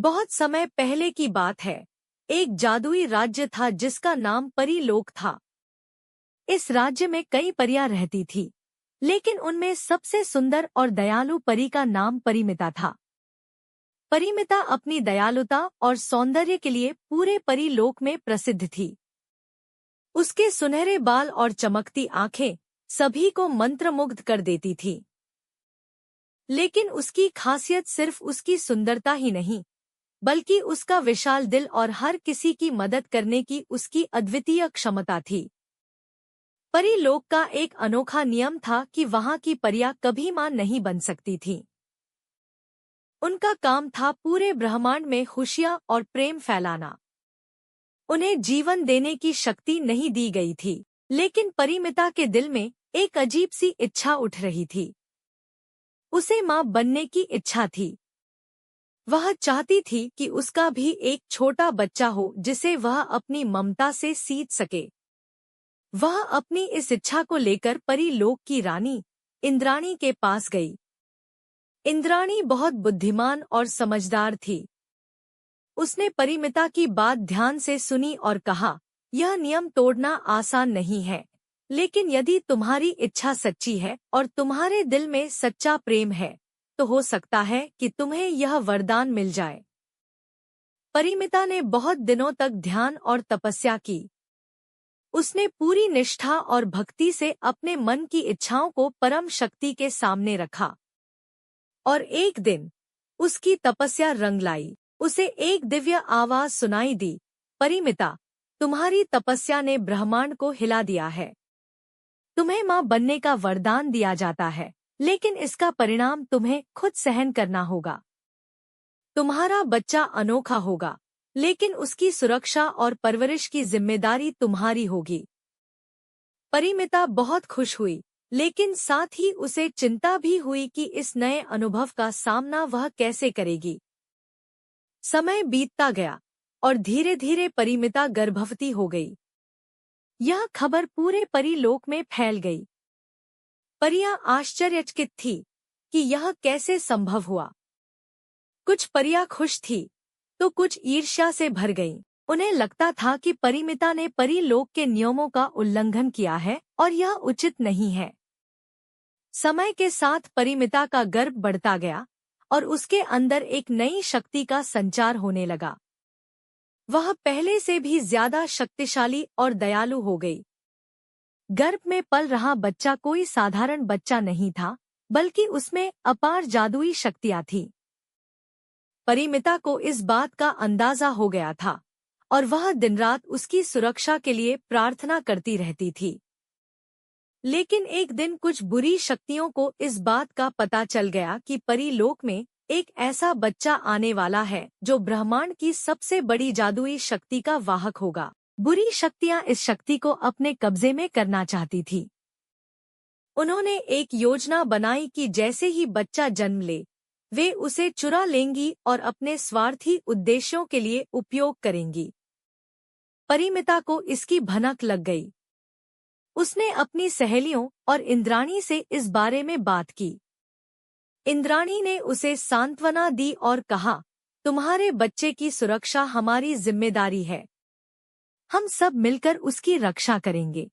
बहुत समय पहले की बात है। एक जादुई राज्य था जिसका नाम परीलोक था। इस राज्य में कई परियां रहती थी, लेकिन उनमें सबसे सुंदर और दयालु परी का नाम परिमिता था। परिमिता अपनी दयालुता और सौंदर्य के लिए पूरे परीलोक में प्रसिद्ध थी। उसके सुनहरे बाल और चमकती आंखें सभी को मंत्रमुग्ध कर देती थी। लेकिन उसकी खासियत सिर्फ उसकी सुंदरता ही नहीं, बल्कि उसका विशाल दिल और हर किसी की मदद करने की उसकी अद्वितीय क्षमता थी। परीलोक का एक अनोखा नियम था कि वहां की परियां कभी मां नहीं बन सकती थीं। उनका काम था पूरे ब्रह्मांड में खुशियां और प्रेम फैलाना। उन्हें जीवन देने की शक्ति नहीं दी गई थी, लेकिन परिमिता के दिल में एक अजीब सी इच्छा उठ रही थी। उसे मां बनने की इच्छा थी। वह चाहती थी कि उसका भी एक छोटा बच्चा हो जिसे वह अपनी ममता से सींच सके। वह अपनी इस इच्छा को लेकर परीलोक की रानी इंद्राणी के पास गई। इंद्राणी बहुत बुद्धिमान और समझदार थी। उसने परिमिता की बात ध्यान से सुनी और कहा, यह नियम तोड़ना आसान नहीं है, लेकिन यदि तुम्हारी इच्छा सच्ची है और तुम्हारे दिल में सच्चा प्रेम है, तो हो सकता है कि तुम्हें यह वरदान मिल जाए। परिमिता ने बहुत दिनों तक ध्यान और तपस्या की। उसने पूरी निष्ठा और भक्ति से अपने मन की इच्छाओं को परम शक्ति के सामने रखा। और एक दिन उसकी तपस्या रंग लाई। उसे एक दिव्य आवाज सुनाई दी, परिमिता, तुम्हारी तपस्या ने ब्रह्मांड को हिला दिया है। तुम्हें मां बनने का वरदान दिया जाता है, लेकिन इसका परिणाम तुम्हें खुद सहन करना होगा। तुम्हारा बच्चा अनोखा होगा, लेकिन उसकी सुरक्षा और परवरिश की जिम्मेदारी तुम्हारी होगी। परिमिता बहुत खुश हुई, लेकिन साथ ही उसे चिंता भी हुई कि इस नए अनुभव का सामना वह कैसे करेगी। समय बीतता गया और धीरे धीरे परिमिता गर्भवती हो गई। यह खबर पूरे परीलोक में फैल गई। परियां आश्चर्यचकित थी कि यह कैसे संभव हुआ। कुछ परियां खुश थी, तो कुछ ईर्ष्या से भर गईं। उन्हें लगता था कि परिमिता ने परीलोक के नियमों का उल्लंघन किया है और यह उचित नहीं है। समय के साथ परिमिता का गर्भ बढ़ता गया और उसके अंदर एक नई शक्ति का संचार होने लगा। वह पहले से भी ज्यादा शक्तिशाली और दयालु हो गई। गर्भ में पल रहा बच्चा कोई साधारण बच्चा नहीं था, बल्कि उसमें अपार जादुई शक्तियां थीं। परिमिता को इस बात का अंदाजा हो गया था और वह दिन रात उसकी सुरक्षा के लिए प्रार्थना करती रहती थी। लेकिन एक दिन कुछ बुरी शक्तियों को इस बात का पता चल गया कि परीलोक में एक ऐसा बच्चा आने वाला है जो ब्रह्मांड की सबसे बड़ी जादुई शक्ति का वाहक होगा। बुरी शक्तियां इस शक्ति को अपने कब्जे में करना चाहती थी। उन्होंने एक योजना बनाई कि जैसे ही बच्चा जन्म ले, वे उसे चुरा लेंगी और अपने स्वार्थी उद्देश्यों के लिए उपयोग करेंगी। परिमिता को इसकी भनक लग गई। उसने अपनी सहेलियों और इंद्राणी से इस बारे में बात की। इंद्राणी ने उसे सांत्वना दी और कहा, तुम्हारे बच्चे की सुरक्षा हमारी जिम्मेदारी है। हम सब मिलकर उसकी रक्षा करेंगे।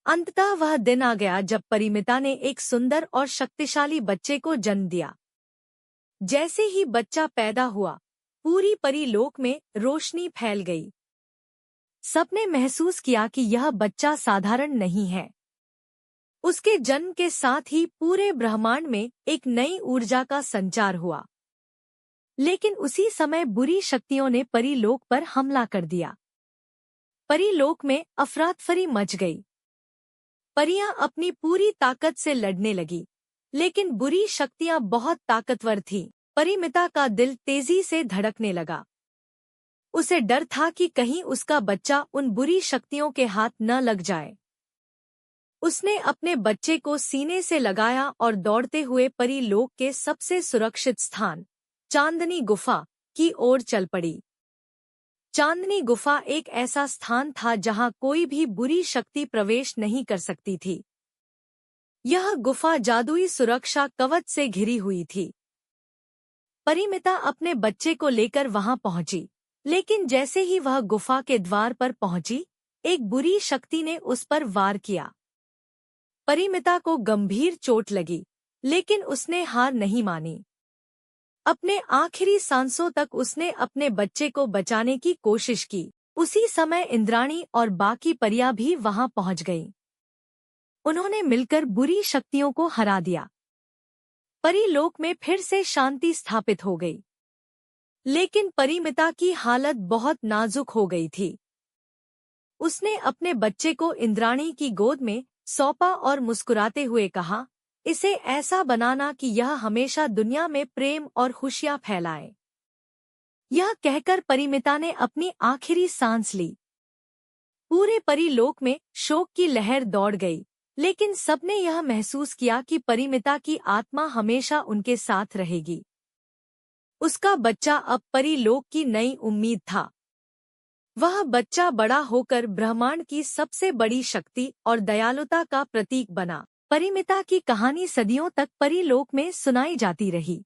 अंततः वह दिन आ गया जब परिमिता ने एक सुंदर और शक्तिशाली बच्चे को जन्म दिया। जैसे ही बच्चा पैदा हुआ, पूरी परीलोक में रोशनी फैल गई। सबने महसूस किया कि यह बच्चा साधारण नहीं है। उसके जन्म के साथ ही पूरे ब्रह्मांड में एक नई ऊर्जा का संचार हुआ। लेकिन उसी समय बुरी शक्तियों ने परीलोक पर हमला कर दिया। परीलोक में अफरातफरी मच गई। परियां अपनी पूरी ताकत से लड़ने लगी, लेकिन बुरी शक्तियां बहुत ताकतवर थीं। परिमिता का दिल तेजी से धड़कने लगा। उसे डर था कि कहीं उसका बच्चा उन बुरी शक्तियों के हाथ न लग जाए। उसने अपने बच्चे को सीने से लगाया और दौड़ते हुए परीलोक के सबसे सुरक्षित स्थान, चांदनी गुफा, की ओर चल पड़ी। चांदनी गुफा एक ऐसा स्थान था जहां कोई भी बुरी शक्ति प्रवेश नहीं कर सकती थी। यह गुफा जादुई सुरक्षा कवच से घिरी हुई थी। परिमिता अपने बच्चे को लेकर वहां पहुंची, लेकिन जैसे ही वह गुफा के द्वार पर पहुंची, एक बुरी शक्ति ने उस पर वार किया। परिमिता को गंभीर चोट लगी, लेकिन उसने हार नहीं मानी। अपने आखिरी सांसों तक उसने अपने बच्चे को बचाने की कोशिश की। उसी समय इंद्राणी और बाकी परियां भी वहां पहुंच गईं। उन्होंने मिलकर बुरी शक्तियों को हरा दिया। परीलोक में फिर से शांति स्थापित हो गई। लेकिन परिमिता की हालत बहुत नाजुक हो गई थी। उसने अपने बच्चे को इंद्राणी की गोद में सौंपा और मुस्कुराते हुए कहा, इसे ऐसा बनाना कि यह हमेशा दुनिया में प्रेम और खुशियां फैलाए। यह कहकर परिमिता ने अपनी आखिरी सांस ली। पूरे परीलोक में शोक की लहर दौड़ गई, लेकिन सबने यह महसूस किया कि परिमिता की आत्मा हमेशा उनके साथ रहेगी। उसका बच्चा अब परीलोक की नई उम्मीद था। वह बच्चा बड़ा होकर ब्रह्मांड की सबसे बड़ी शक्ति और दयालुता का प्रतीक बना। परिमिता की कहानी सदियों तक परीलोक में सुनाई जाती रही।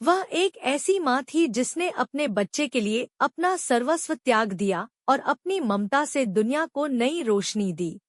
वह एक ऐसी माँ थी जिसने अपने बच्चे के लिए अपना सर्वस्व त्याग दिया और अपनी ममता से दुनिया को नई रोशनी दी।